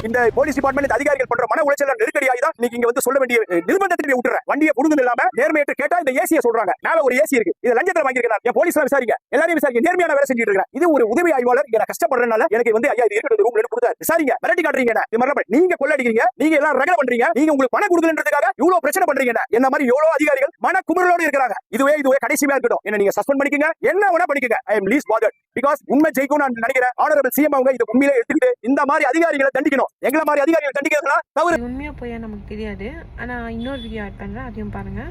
இந்த police department அதிகாரிகள் பண்ற மன உளைச்சல் நெருக்கடியாகி தான் நீங்க இங்க வந்து சொல்ல வேண்டிய நிர்பந்தத்துக்கு விட்டுற வண்டியை புடுங்க இல்லாம நேர்மையிட்டு கேட்டா இந்த ஏசியை சொல்றாங்க. மேல ஒரு ஏசி இருக்கு, இது லஞ்சத்துல வாங்கியிருக்கேன். என் போலீஸ்ல விசாரிக்க, எல்லாரையும் விசாரிக்க, நேர்மையான வேலை செஞ்சுட்டு இருக்கேன். இது ஒரு உதவி ஆய்வாளர் இங்க கஷ்டப்படுறதுனால எனக்கு வந்து ஐயா இது இருக்கிறது ரூம்ல கொடுத்தாரு. விசாரிங்க, மிரட்டி காட்டுறீங்க. இது மாதிரி நீங்க கொள்ளடிக்கிறீங்க, நீங்க எல்லாம் ரகல பண்றீங்க, நீங்க உங்களுக்கு பணம் கொடுக்கலன்றதுக்காக இவ்வளவு பிரச்சனை பண்றீங்க. என்ன மாதிரி எவ்வளவு அதிகாரிகள் மன குமுறலோடு இருக்கிறாங்க. இதுவே கடைசியா இருக்கட்டும். என்ன நீங்க சஸ்பெண்ட் பண்ணிக்கங்க, என்ன வேணா பண்ணிக்கங்க. ஐ அம் லீஸ்ட் பாதர்ட் பிகாஸ் உண்மை ஜெயிக்கும் நான் நினைக்கிறேன். ஆனரபிள் சிஎம் அவங்க இது உண்மையிலே எடுத்துக்கிட்டு இந்த மாதிரி அதிகாரிகளை தண்டிக்கணும். எங்களை மாதிரி அதிகாரிகள் தண்டிக்கிறதுனா தவறு. உண்மையா போய் நமக்கு தெரியாது. ஆனா இன்னொரு வீடியோ ஆட் பண்றேன், அதையும் பாருங்க.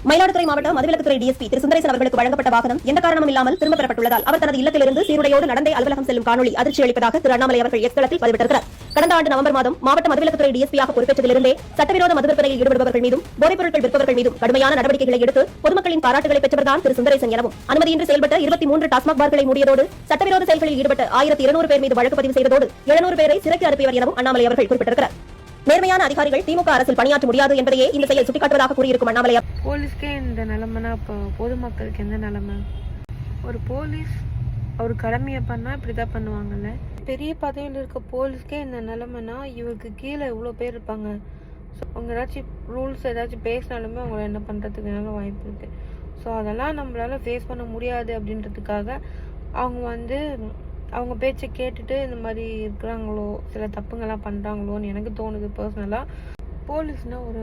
மயிலாடுதுறை மாவட்ட மதுவிலக்குத்துறை டிஎஸ்பி திரு சுந்தரேசன் அவர்களுக்கு வழங்கப்பட்ட வாகனம் எந்த காரணமும் இல்லாமல் திரும்ப பெறப்பட்டுள்ளதால் அவர் தனது இல்லத்திலிருந்து சீருடையோடு நடந்தே அலுவலகம் செல்லும் காணொலி அதிர்ச்சி அளிப்பதாக திரு அண்ணாமலை அவர்கள் எக்ஸ்தளத்தில் பதிவிட்டிருக்கிறார். கடந்த ஆண்டு நவம்பர் மாதம் மாவட்ட மதுவிலக்குத்துறை டிஎஸ்பியாக பொறுப்பேற்றதிலிருந்தே சட்டவிரோத மது விற்பனையில் ஈடுபடுபவர்கள் மீதும் போதைப் பொருட்கள் விற்பவர்கள் மீதும் கடுமையான நடவடிக்கைகளை எடுத்து பொதுமக்களின் பாராட்டுகளை பெற்றவர்தான் திரு சுந்தரேசன் எனவும் அனுமதியின்றி செயல்பட்ட 23 டாஸ்மாக் பார்களை மூடியதோடு சட்டவிரோத செயல்களில் ஈடுபட்ட 1200 பேர் மீது வழக்கு பதிவு செய்ததோடு 700 பேரை சிறைக்கு அனுப்பியவர் எனவும் அண்ணாமலை அவர்கள் குறிப்பிட்டிருக்கிறார். நேர்மையான அதிகாரிகள் திமுக அரசில் பணியாற்ற முடியாது என்பதையே இந்த செயல் சுட்டிக்காட்டுவதாக கூறியிருக்கும் அண்ணாமலை போலீஸ்க்கே இந்த நிலைமைனா இப்போ பொதுமக்களுக்கு எந்த நிலைமை? ஒரு போலீஸ் அவர் கடமையை பண்ணா இப்படிதான் பண்ணுவாங்கல்ல. பெரிய பதவியில் இருக்க போலீஸ்க்கே இந்த நிலைமைனா இவருக்கு கீழே இவ்வளோ பேர் இருப்பாங்க. அவங்க ஏதாச்சும் ரூல்ஸ் ஏதாச்சும் பேசினாலுமே அவங்கள என்ன பண்ணுறதுக்கு நல்ல வாய்ப்பு இருக்குது. ஸோ அதெல்லாம் நம்மளால ஃபேஸ் பண்ண முடியாது அப்படின்றதுக்காக அவங்க அவங்க பேச்சை கேட்டுட்டு இந்த மாதிரி இருக்கிறாங்களோ, சில தப்புங்கள்லாம் பண்ணுறாங்களோன்னு எனக்கு தோணுது பர்சனலாக. போலீஸ்னால் ஒரு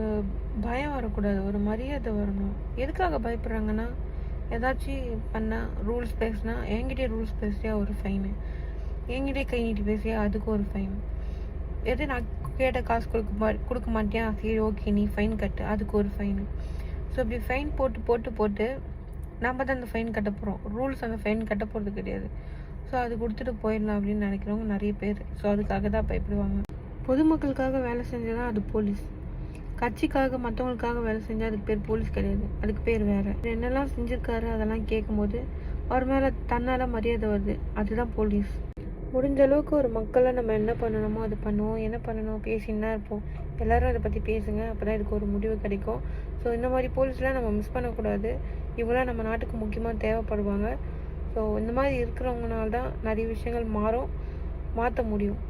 பயம் வரக்கூடாது, ஒரு மரியாதை வரணும். எதுக்காக பயப்படுறாங்கன்னா, ஏதாச்சும் பண்ணால் ரூல்ஸ் பேசினா என்கிட்டே ரூல்ஸ் பேசியா ஒரு ஃபைனு, என்கிட்டே கை நீட்டி பேசியா அதுக்கு ஒரு ஃபைன், எது நான் கேட்ட காசு கொடுக்க மாட்டேன், சரி ஓகே நீ ஃபைன் கட்டு, அதுக்கு ஒரு ஃபைனு. ஸோ இப்படி ஃபைன் போட்டு நம்ம தான் அந்த ஃபைன் கட்ட போகிறோம். ரூல்ஸ் அந்த ஃபைன் கட்ட போகிறது கிடையாது. ஸோ அது கொடுத்துட்டு போயிடலாம் அப்படின்னு நினைக்கிறவங்க நிறைய பேர். ஸோ அதுக்காக தான் பயப்படுவாங்க. பொதுமக்களுக்காக வேலை செஞ்சதான் அது போலீஸ். கட்சிக்காக மற்றவங்களுக்காக வேலை செஞ்சால் அதுக்கு பேர் போலீஸ் கிடையாது, அதுக்கு பேர் வேறு. என்னெல்லாம் செஞ்சுருக்காரு அதெல்லாம் கேட்கும்போது அவர் மேலே தன்னால் மரியாதை வருது, அதுதான் போலீஸ். முடிஞ்ச அளவுக்கு ஒரு மக்களை நம்ம என்ன பண்ணணுமோ அது பண்ணுவோம், என்ன பண்ணணும் பேசின்னு தான் இருப்போம். எல்லோரும் அதை பற்றி பேசுங்க, அப்போ தான் இதுக்கு ஒரு முடிவு கிடைக்கும். ஸோ இந்த மாதிரி போலீஸ்லாம் நம்ம மிஸ் பண்ணக்கூடாது. இவங்களாம் நம்ம நாட்டுக்கு முக்கியமாக தேவைப்படுவாங்க. ஸோ இந்த மாதிரி இருக்கிறவங்கனால தான் நிறைய விஷயங்கள் மாற்ற முடியும்.